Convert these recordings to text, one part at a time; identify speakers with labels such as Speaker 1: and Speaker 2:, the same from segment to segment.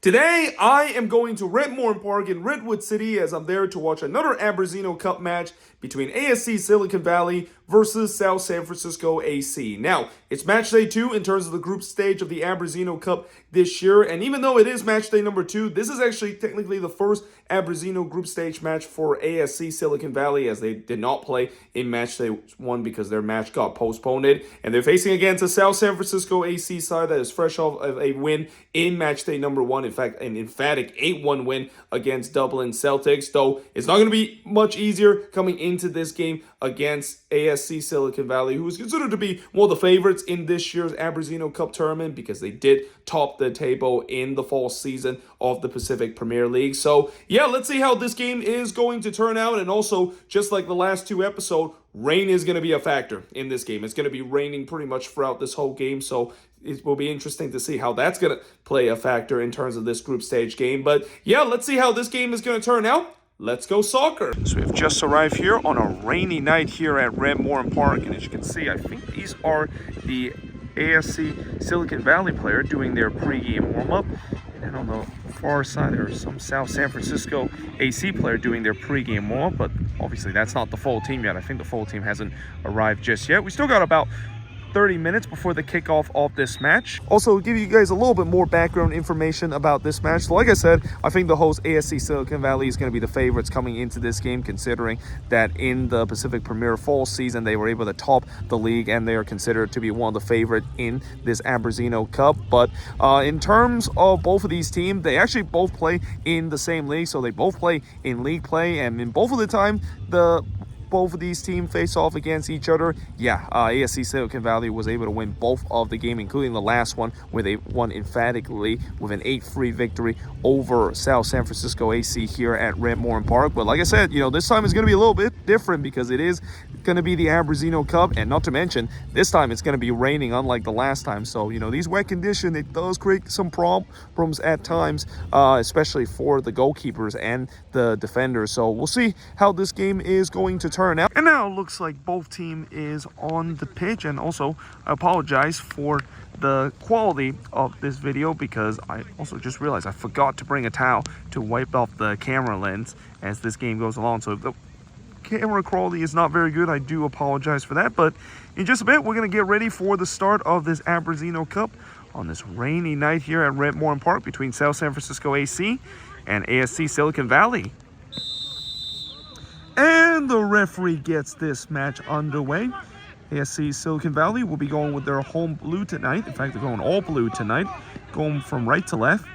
Speaker 1: Today, I am going to Red Morton Park in Redwood City as I'm there to watch another Abronzino Cup match between ASC Silicon Valley versus South San Francisco AC. Now, it's match day 2 in terms of the group stage of the Abronzino Cup this year, and even though it is match day number 2, this is actually technically the first Abronzino group stage match for ASC Silicon Valley, as they did not play in match day 1 because their match got postponed, and they're facing against a South San Francisco AC side that is fresh off of a win in match day number 1. In fact, an emphatic 8-1 win against Dublin Celtics, though it's not going to be much easier coming into this game against ASC Silicon Valley, who is considered to be one of the favorites in this year's Abronzino Cup tournament because they did top the table in the fall season of the Pacific Premier League. So yeah, let's see how this game is going to turn out. And also, just like the last 2 episodes, rain is going to be a factor in this game. It's going to be raining pretty much throughout this whole game, so it will be interesting to see how that's going to play a factor in terms of this group stage game. But yeah, let's see how this game is going to turn out. Let's go soccer. So we've just arrived here on a rainy night here at Red Morton Park, and as you can see, I think these are the ASC Silicon Valley player doing their pregame warm-up. And on the far side, there's some South San Francisco AC player doing their pregame warm-up, but obviously that's not the full team yet. I think the full team hasn't arrived just yet. We still got about 30 minutes before the kickoff of this match. Also, give you guys a little bit more background information about this match. So like I said, I think the host ASC Silicon Valley is going to be the favorites coming into this game, considering that in the Pacific Premier fall season, they were able to top the league and they are considered to be one of the favorites in this Abronzino Cup. But in terms of both of these teams, they actually both play in the same league. So they both play in league play, and in both of the time, both of these teams face off against each other. Yeah, ASC Silicon Valley was able to win both of the game, including the last one, where they won emphatically with an 8-3 victory over South San Francisco AC here at Red Morton Park. But like I said, this time is going to be a little bit different because it is going to be the Abronzino Cup, and not to mention, this time it's going to be raining, unlike the last time. So, these wet conditions, it does create some problems at times, especially for the goalkeepers and the defenders. So we'll see how this game is going to turn out. And now it looks like both team is on the pitch, and also I apologize for the quality of this video because I also just realized I forgot to bring a towel to wipe off the camera lens as this game goes along. So the camera quality is not very good. I do apologize for that, but in just a bit we're going to get ready for the start of this Abronzino Cup on this rainy night here at Red Morton Park between South San Francisco AC and ASC Silicon Valley. And the referee gets this match underway. ASC Silicon Valley will be going with their home blue tonight. In fact, they're going all blue tonight, going from right to left.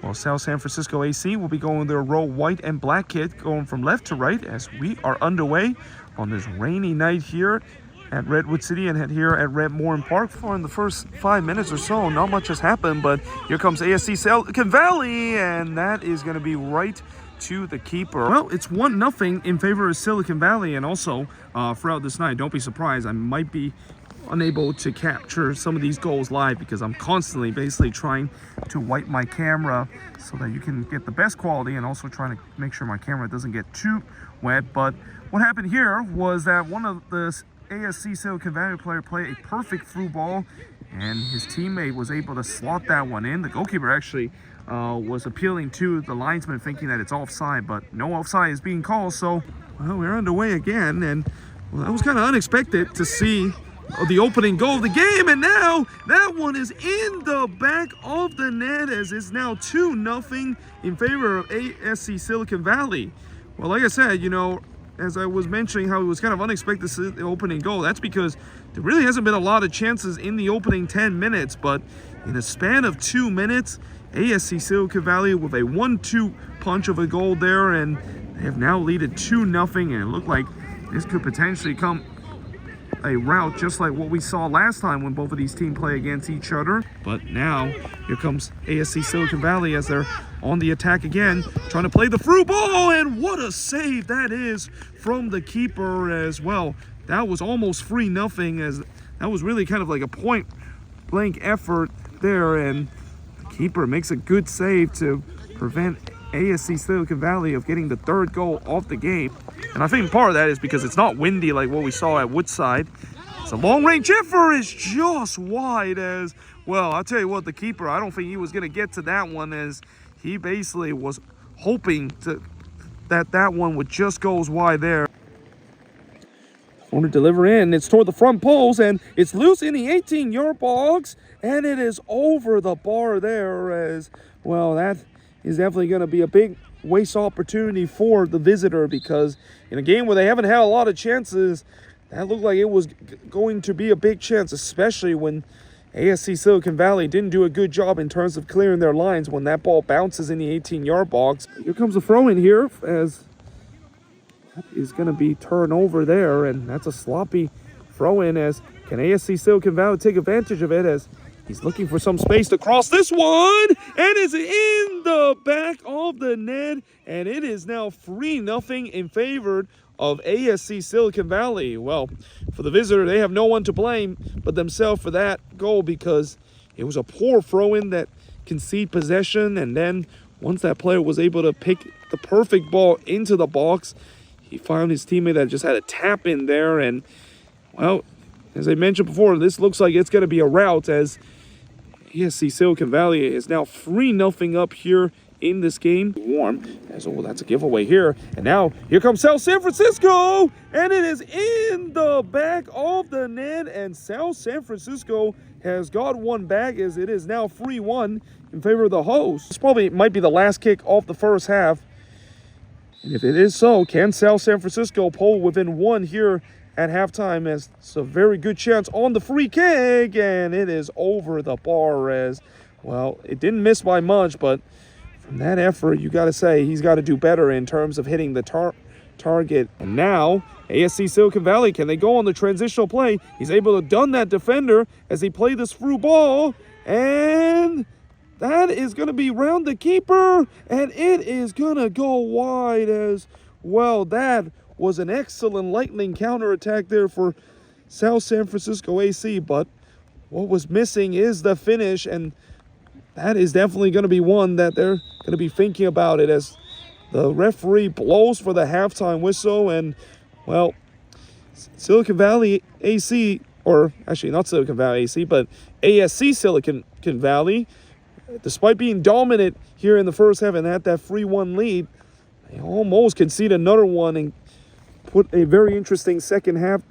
Speaker 1: While South San Francisco AC will be going with their row white and black kit, going from left to right as we are underway on this rainy night here at Redwood City and here at Red Morton Park. For in the first 5 minutes or so, not much has happened, but here comes ASC Silicon Valley, and that is going to be right to the keeper. Well, it's 1-0 in favor of Silicon Valley, and also throughout this night, don't be surprised, I might be unable to capture some of these goals live because I'm constantly basically trying to wipe my camera so that you can get the best quality, and also trying to make sure my camera doesn't get too wet. But what happened here was that one of the ASC Silicon Valley player played a perfect through ball, and his teammate was able to slot that one in. The goalkeeper actually was appealing to the linesman, thinking that it's offside, but no offside is being called. So well, we're underway again, and well, that was kind of unexpected to see the opening goal of the game, and now that one is in the back of the net as it's now 2-0 in favor of ASC Silicon Valley. Well, like I said, as I was mentioning how it was kind of unexpected to see the opening goal, that's because there really hasn't been a lot of chances in the opening 10 minutes, but in a span of 2 minutes, ASC Silicon Valley with a 1-2 punch of a goal there, and they have now leaded 2-0, and it looked like this could potentially come a rout just like what we saw last time when both of these teams play against each other. But now here comes ASC Silicon Valley as they're on the attack again, trying to play the through ball, and what a save that is from the keeper as well. That was almost 3-0, as that was really kind of like a point blank effort there, and the keeper makes a good save to prevent ASC Silicon Valley of getting the 3rd goal of the game. And I think part of that is because it's not windy like what we saw at Woodside. It's a long-range effort, is just wide as well. I'll tell you what, the keeper, I don't think he was going to get to that one, as he basically was hoping that one would just goes wide there. Corner deliver in, it's toward the front post, and it's loose in the 18-yard box, and it is over the bar there. As well, that is definitely going to be a big waste opportunity for the visitor, because in a game where they haven't had a lot of chances, that looked like it was going to be a big chance, especially when ASC Silicon Valley didn't do a good job in terms of clearing their lines when that ball bounces in the 18-yard box. Here comes a throw in here, as that is going to be turned over there, and that's a sloppy throw in. As can ASC Silicon Valley take advantage of it, as he's looking for some space to cross this one, and it's in the back of the net, and it is now 3-0 in favor of ASC Silicon Valley. Well, for the visitor, they have no one to blame but themselves for that goal, because it was a poor throw-in that conceded possession, and then once that player was able to pick the perfect ball into the box, he found his teammate that just had a tap in there. And, well, as I mentioned before, this looks like it's going to be a rout, as ASC Silicon Valley is now 3-0 up here in this game. Warm, as oh, that's a giveaway here. And now here comes South San Francisco, and it is in the back of the net, and South San Francisco has got one back, as it is now 3-1 in favor of the host. This probably might be the last kick of the first half. And if it is so, can South San Francisco pull within one here at halftime? As it's a very good chance on the free kick, and it is over the bar. As well, it didn't miss by much, but from that effort, you got to say he's got to do better in terms of hitting the target. And now ASC Silicon Valley, can they go on the transitional play? He's able to dun that defender as he played this through ball, and that is going to be round the keeper, and it is going to go wide. As well, that was an excellent lightning counterattack there for South San Francisco AC, but what was missing is the finish, and that is definitely going to be one that they're going to be thinking about it, as the referee blows for the halftime whistle. And, well, Silicon Valley AC, or actually not Silicon Valley AC, but ASC Silicon Valley, despite being dominant here in the first half and had that 3-1 lead, they almost concede another one and put a very interesting second half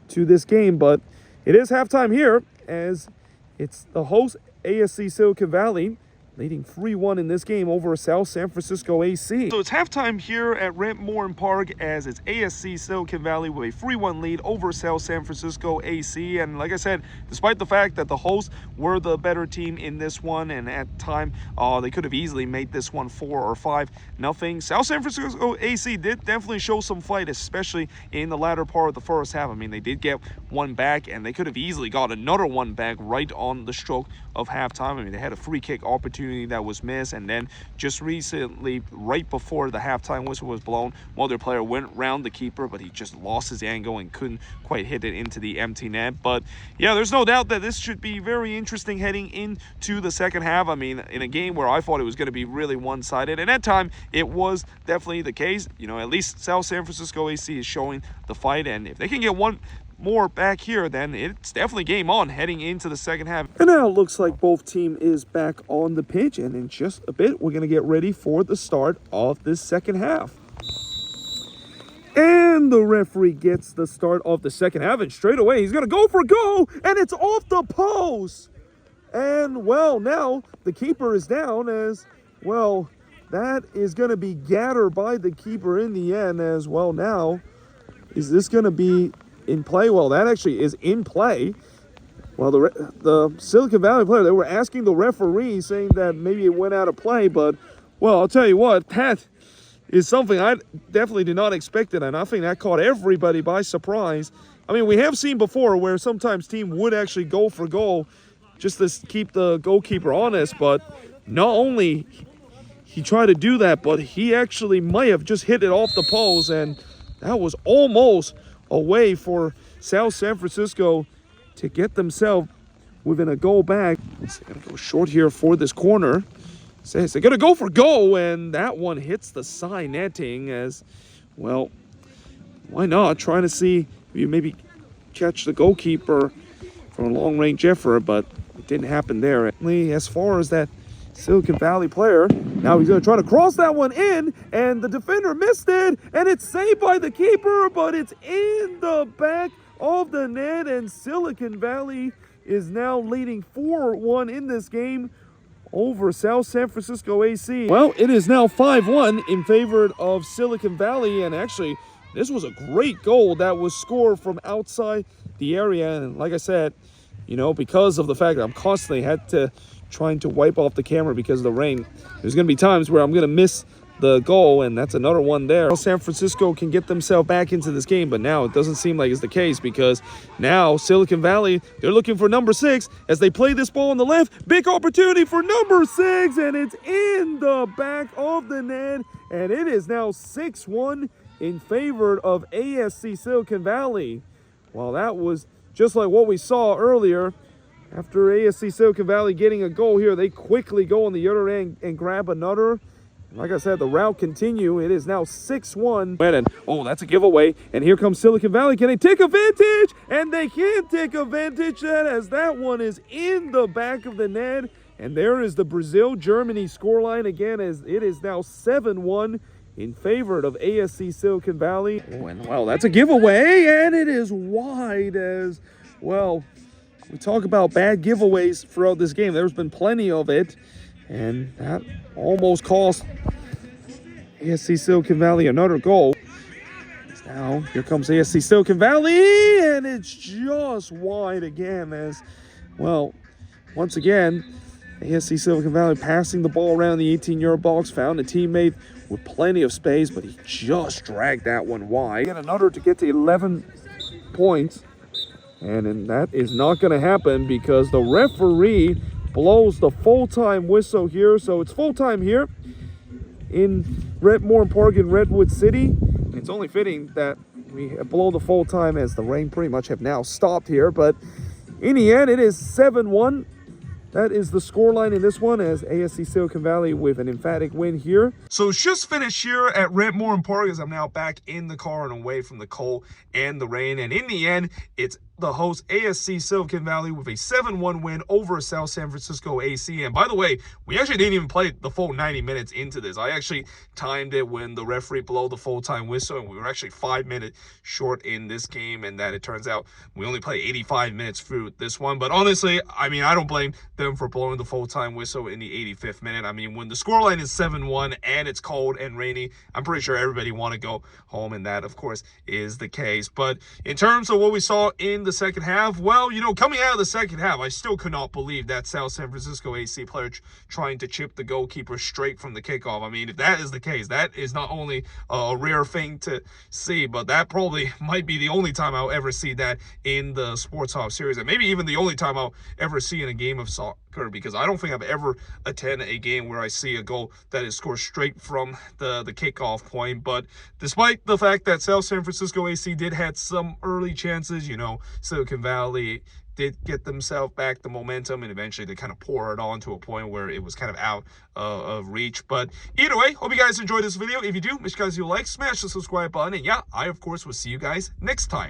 Speaker 1: to this game. But it is halftime here, as it's the host ASC Silicon Valley leading 3-1 in this game over South San Francisco AC. So it's halftime here at Red Morton Park, as it's ASC Silicon Valley with a 3-1 lead over South San Francisco AC. And like I said, despite the fact that the hosts were the better team in this one, and at time they could have easily made this one 4 or 5-0, South San Francisco AC did definitely show some fight, especially in the latter part of the first half. I mean, they did get one back, and they could have easily got another one back right on the stroke of halftime. I mean, they had a free kick opportunity that was missed, and then just recently, right before the halftime whistle was blown, one other player went round the keeper, but he just lost his angle and couldn't quite hit it into the empty net. But yeah, there's no doubt that this should be very interesting heading into the second half. I mean, in a game where I thought it was going to be really one-sided, and at time it was definitely the case. You know, at least South San Francisco AC is showing the fight, and if they can get one more back here, then it's definitely game on heading into the second half. And now it looks like both team is back on the pitch, and in just a bit we're going to get ready for the start of this second half. And the referee gets the start of the second half, and straight away he's going to go for a goal, and it's off the post. And, well, now the keeper is down, as well. That is going to be gathered by the keeper in the end. As well, now is this going to be in play? Well, that actually is in play. Well, the Silicon Valley player, they were asking the referee, saying that maybe it went out of play, but, well, I'll tell you what, that is something I definitely did not expect it, and I think that caught everybody by surprise. I mean, we have seen before where sometimes team would actually go for goal just to keep the goalkeeper honest, but not only he tried to do that, but he actually might have just hit it off the post, and that was almost a way for South San Francisco to get themselves within a goal back. So they're going to go short here for this corner. Says they're going to go for goal, and that one hits the side netting. As well, why not? Trying to see if you maybe catch the goalkeeper from a long-range effort, but it didn't happen there. As far as that Silicon Valley player. Now he's going to try to cross that one in, and the defender missed it, and it's saved by the keeper, but it's in the back of the net, and Silicon Valley is now leading 4-1 in this game over South San Francisco AC. Well, it is now 5-1 in favor of Silicon Valley, and actually, this was a great goal that was scored from outside the area, and like I said, you know, because of the fact that I'm constantly trying to wipe off the camera because of the rain, there's going to be times where I'm going to miss the goal, and that's another one there. San Francisco can get themselves back into this game, but now it doesn't seem like it's the case, because now Silicon Valley, they're looking for number 6 as they play this ball on the left. Big opportunity for number 6, and it's in the back of the net, and it is now 6-1 in favor of ASC Silicon Valley. Well, that was just like what we saw earlier. After ASC Silicon Valley getting a goal here, they quickly go on the other end and grab another. Like I said, the rout continue. It is now 6-1. And oh, that's a giveaway. And here comes Silicon Valley. Can they take advantage? And they can take advantage, as that one is in the back of the net. And there is the Brazil-Germany scoreline again, as it is now 7-1 in favor of ASC Silicon Valley. Oh, and well, that's a giveaway, and it is wide as well. We talk about bad giveaways throughout this game. There's been plenty of it, and that almost cost ASC Silicon Valley another goal. Now, here comes ASC Silicon Valley, and it's just wide again as, well, once again, ASC Silicon Valley passing the ball around the 18-yard box, found a teammate with plenty of space, but he just dragged that one wide. Get another to get to 11 points, and that is not going to happen because the referee blows the full-time whistle here. So it's full-time here in Red Morton Park in Redwood City. It's only fitting that we blow the full-time as the rain pretty much have now stopped here. But in the end, it is 7-1. That is the scoreline in this one, as ASC Silicon Valley with an emphatic win here. So it's just finished here at Red Morton Park, as I'm now back in the car and away from the cold and the rain. And in the end, it's the host ASC Silicon Valley with a 7-1 win over South San Francisco AC. And by the way, we actually didn't even play the full 90 minutes into this. I actually timed it when the referee blew the full-time whistle, and we were actually 5 minutes short in this game, and that it turns out we only played 85 minutes through this one. But honestly, I mean, I don't blame them for blowing the full-time whistle in the 85th minute. I mean, when the scoreline is 7-1 and it's cold and rainy, I'm pretty sure everybody want to go home, and that, of course, is the case. But in terms of what we saw in the second half, well, you know, coming out of the second half, I still could not believe that South San Francisco AC player trying to chip the goalkeeper straight from the kickoff. I mean, if that is the case, that is not only a rare thing to see, but that probably might be the only time I'll ever see that in the Sporthop series, and maybe even the only time I'll ever see in a game of soccer, because I don't think I've ever attended a game where I see a goal that is scored straight from the kickoff point. But despite the fact that South San Francisco AC did have some early chances, you know, Silicon Valley did get themselves back the momentum, and eventually they kind of pour it on to a point where it was kind of out of reach. But either way, hope you guys enjoyed this video. If you do, make sure you guys like, smash the subscribe button, and yeah, I of course will see you guys next time.